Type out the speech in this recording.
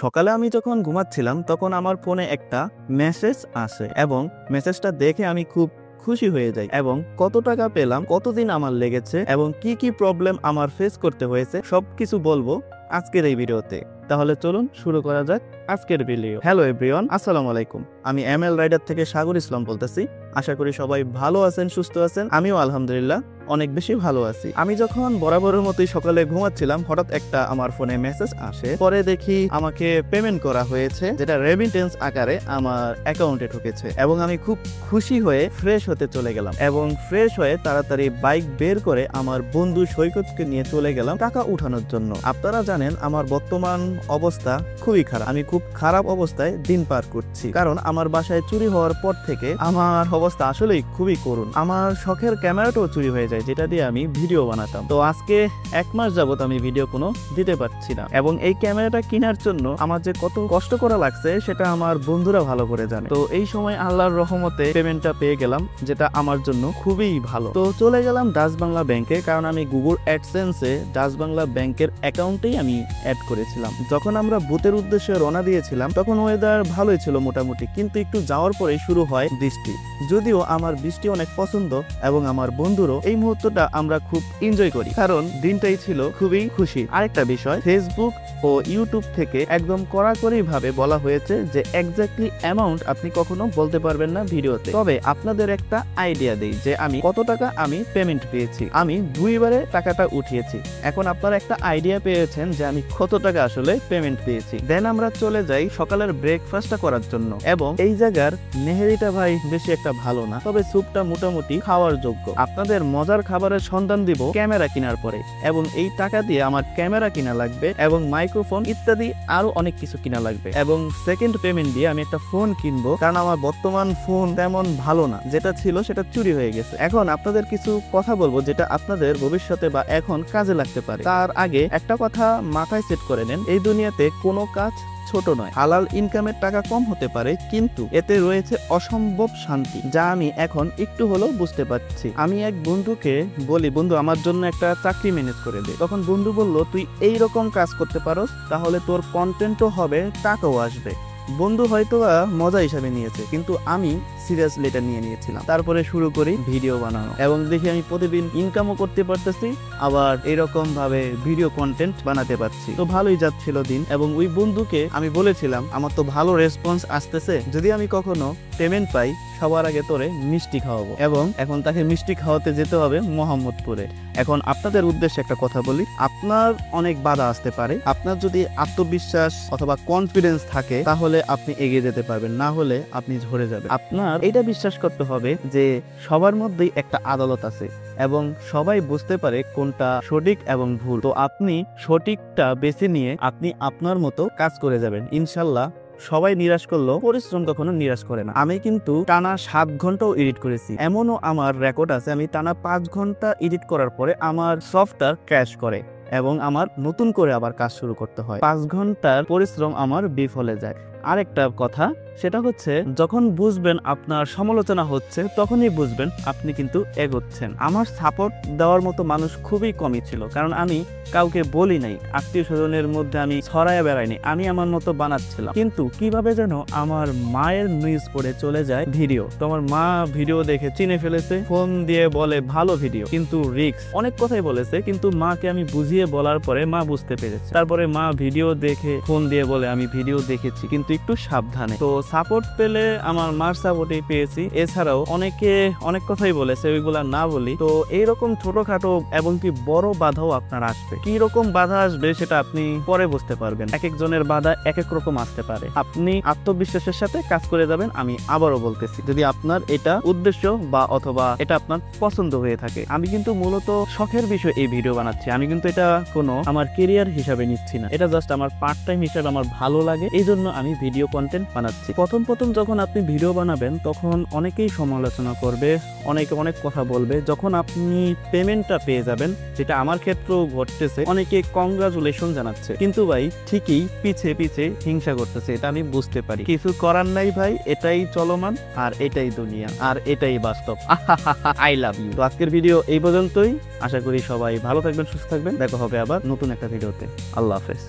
সকালে আমি যখন ঘুমাচ্ছিলাম তখন আমার ফোনে একটা মেসেজ আসে এবং মেসেজটা দেখে আমি খুব খুশি হয়ে যাই এবং কত টাকা পেলাম, কতদিন আমার লেগেছে এবং কি কি প্রবলেম আমার ফেস করতে হয়েছে সবকিছু বলবো আজকের এই ভিডিওতে। তাহলে চলুন শুরু করা যাক আজকের ভিডিও। হ্যালো এভরিওয়ান, আসসালামু আলাইকুম। আমি ML রাইডার থেকে সাগর ইসলাম বলতেছি। আশা করি সবাই ভালো আছেন, সুস্থ আছেন। আমিও আলহামদুলিল্লাহ অনেক বেশি ভালো আছি। আমি যখন বরাবরের মতোই সকালে ঘুমাচ্ছিলাম, হঠাৎ একটা আমার ফোনে মেসেজ আসে। পরে দেখি আমাকে পেমেন্ট করা হয়েছে, যেটা রেমিটেন্স আকারে আমার অ্যাকাউন্টে ঢুকেছে এবং আমি খুব খুশি হয়ে ফ্রেশ হতে চলে গেলাম এবং ফ্রেশ হয়ে তাড়াতাড়ি বাইক বের করে আমার বন্ধু সৈকতকে নিয়ে চলে গেলাম টাকা উঠানোর জন্য। আপনারা জানেন আমার বর্তমান অবস্থা খুবই খারাপ। আমি খুব খারাপ অবস্থায় দিন পার করছি, কারণ আমার বাসায় চুরি হওয়ার পর থেকে আমার অবস্থা আসলেই খুবই করুণ। আমার শখের ক্যামেরাটাও চুরি হয়ে যায়, যেটা দিয়ে আমি ভিডিও বানাতাম। তো আজকে 1 মাস যাবত আমি ভিডিও কোনো দিতে পারছি না এবং এই ক্যামেরাটা কেনার জন্য আমার যে কত কষ্ট করা লাগছে সেটা আমার বন্ধুরা ভালো করে জানে। তো এই সময় আল্লাহর রহমতে পেমেন্টটা পেয়ে গেলাম, যেটা আমার জন্য খুবই ভালো। তো চলে গেলাম ডাচ বাংলা ব্যাংকে, কারণ আমি গুগল অ্যাডসেন্সে ডাচ বাংলা ব্যাংকের অ্যাকাউন্টেই আমি অ্যাড করেছিলাম। যখন আমরা বুথের উদ্দেশ্যে রওনা দিয়েছিলাম তখন ওয়েদার ভালোই ছিল মোটামুটি, কিন্তু একটু যাওয়ার পরেই শুরু হয় বৃষ্টি। যদিও আমার বৃষ্টি অনেক পছন্দ এবং আমার বন্ধুরও, এই মুহূর্তটা আমরা খুব এনজয় করি কারণ দিনটাই ছিল খুবই খুশি। আরেকটা বিষয়, ফেসবুক ও ইউটিউব থেকে একদম কড়াকড়ি ভাবে বলা হয়েছে যে এক্স্যাক্টলি অ্যামাউন্ট আপনি কখনো বলতে পারবেন না ভিডিওতে। তবে আপনাদের একটা আইডিয়া দেই যে আমি কত টাকা আমি পেমেন্ট পেয়েছি। আমি 2 বারে টাকাটা উঠিয়েছি। এখন আপনারা একটা আইডিয়া পেয়েছেন যে আমি কত টাকা আসলে পেমেন্ট পেয়েছি। দেন আমরা চলে যাই সকালের ব্রেকফাস্টটা করার জন্য এবং এই জায়গার নেহেরিটা ভাই বেশি একটা ভালো না, তবে স্যুপটা মোটামুটি খাওয়ার যোগ্য। আপনাদের মজার খাবারের সন্ধান দিব ক্যামেরা কেনার পরে এবং এই টাকা দিয়ে আমার ক্যামেরা কিনা লাগবে এবং মাইক্রোফোন ইত্যাদি আরো অনেক কিছু কিনা লাগবে এবং সেকেন্ড পেমেন্ট দিয়ে আমি একটা ফোন কিনবো, কারণ আমার বর্তমান ফোন তেমন ভালো না, যেটা ছিল সেটা চুরি হয়ে গেছে। এখন আপনাদের কিছু কথা বলবো যেটা আপনাদের ভবিষ্যতে বা এখন কাজে লাগতে পারে। তার আগে একটা কথা মাথায় সেট করে নেন, এই দুনিয়াতে কোনো কাজ ছোট নয়। হালাল ইনকামের টাকা কম হতে পারে, কিন্তু এতে রয়েছে অসম্ভব শান্তি, যা আমি এখন একটু হলেও বুঝতে পারছি। আমি এক বন্ধুকে বলি, বন্ধু আমার জন্য একটা চাকরি ম্যানেজ করে দে। তখন বন্ধু বলল, তুই এই রকম কাজ করতে পারোস, তাহলে তোর কন্টেন্টও হবে, টাকাও আসবে। বন্ধু হয়তো মজা হিসাবে নিয়েছে, কিন্তু আমি সিরিয়াসলি এটা নিয়ে নিয়েছিলাম। তারপরে শুরু করি ভিডিও বানানো এবং দেখি আমি প্রতিদিন ইনকামও করতে পারতেছি, আবার এরকম ভাবে ভিডিও কন্টেন্ট বানাতে পারছি। তো ভালোই যাচ্ছিল দিন এবং ওই বন্ধুকে আমি বলেছিলাম, আমার তো ভালো রেসপন্স আসতেছে, যদি আমি কখনো পেমেন্ট পাই সবার আগে তোরে মিষ্টি খাওয়াবো। এবং এখন তাকে মিষ্টি খাওয়াতে যেতে হবে মোহাম্মদপুরে। এখন আপনাদের উদ্দেশ্যে একটা কথা বলি, আপনার অনেক বাধা আসতে পারে। আপনার যদি আত্মবিশ্বাস অথবা কনফিডেন্স থাকে তাহলে আপনি এগিয়ে যেতে পারবেন, না হলে আপনি ঝরে যাবেন। আপনার এটা বিশ্বাস করতে হবে যে সবার মধ্যেই একটা আদালত আছে এবং সবাই বুঝতে পারে কোনটা সঠিক এবং ভুল। তো আপনি সঠিকটা বেছে নিয়ে আপনি আপনার মতো কাজ করে যাবেন, ইনশাল্লাহ। সবাই নিরাশ করলেও পরিশ্রম কখনো নিরাশ করে না। আমি কিন্তু টানা 7 ঘন্টাও এডিট করেছি, এমনও আমার রেকর্ড আছে আমি টানা 5 ঘন্টা এডিট করার পরে আমার সফটওয়্যার ক্র্যাশ করে এবং আমার নতুন করে আবার কাজ শুরু করতে হয়। 5 ঘন্টার পরিশ্রম আমার বিফলে যায়। আরেকটা কথা, সেটা হচ্ছে যখন বুঝবেন আপনার সমালোচনা হচ্ছে তখনই বুঝবেন আপনি কিন্তু এগোচ্ছেন। আমার সাপোর্ট দেওয়ার মতো মানুষ খুবই কমই ছিল, কারণ আমি কাউকে বলি নাই, আত্মীয় স্বজনের মধ্যে আমি ছড়ায় বেড়াইনি, আমি আমার মতো বানাচ্ছিলাম। কিন্তু কিভাবে যেন আমার মায়ের নিউজ পড়ে চলে যায় ভিডিও। তো আমার মা ভিডিও দেখে চিনে ফেলেছে, ফোন দিয়ে বলে ভালো ভিডিও কিন্তু রিস্ক, অনেক কথাই বলেছে, কিন্তু মাকে আমি বুঝিয়ে বলার পরে মা বুঝতে পেরেছে। তারপরে মা ভিডিও দেখে ফোন দিয়ে বলে আমি ভিডিও দেখেছি কিন্তু একটু সাবধানে। তো সাপোর্ট পেলে আমার মার সাপোর্টই পেয়েছি। এছাড়াও অনেকে অনেক কথাই বলেছে, ওইগুলা না বলি। তো এইরকম ছোটখাটো এবং কি বড় বাধাও আপনার আসবে। কি রকম বাধা আসবে সেটা আপনি পরে বুঝতে পারবেন। এক একজনের বাধা এক এক রকম আসতে পারে। আপনি আত্মবিশ্বাসের সাথে কাজ করে যাবেন। আমি আবারও বলতেছি, যদি আপনার এটা উদ্দেশ্য বা অথবা এটা আপনার পছন্দ হয়ে থাকে। আমি কিন্তু মূলত শখের বিষয় এই ভিডিও বানাচ্ছি, আমি কিন্তু এটা কোনো আমার কেরিয়ার হিসাবে নিচ্ছি না। এটা জাস্ট আমার পার্ট টাইম হিসাবে আমার ভালো লাগে, এই জন্য আমি ভিডিও কন্টেন্ট বানাচ্ছি। প্রথম যখন আপনি ভিডিও বানাবেন তখন অনেকেই সমালোচনা করবে, অনেকে অনেক কথা বলবে। যখন আপনি পেমেন্টটা পেয়ে যাবেন, যেটা আমার ক্ষেত্রেও ঘটতেছে, অনেকে কংগ্রাচুলেশন জানাচ্ছে, কিন্তু ভাই ঠিকই পিছে পিছে হিংসা করতেছে, এটা আমি বুঝতে পারি। কিছু করার নাই ভাই, এটাই চলমান আর এটাই দুনিয়া আর এটাই বাস্তব। I love you. তো আজকের ভিডিও এই পর্যন্তই। আশা করি সবাই ভালো থাকবেন, সুস্থ থাকবেন। দেখা হবে আবার নতুন একটা ভিডিওতে। আল্লাহ হাফেজ।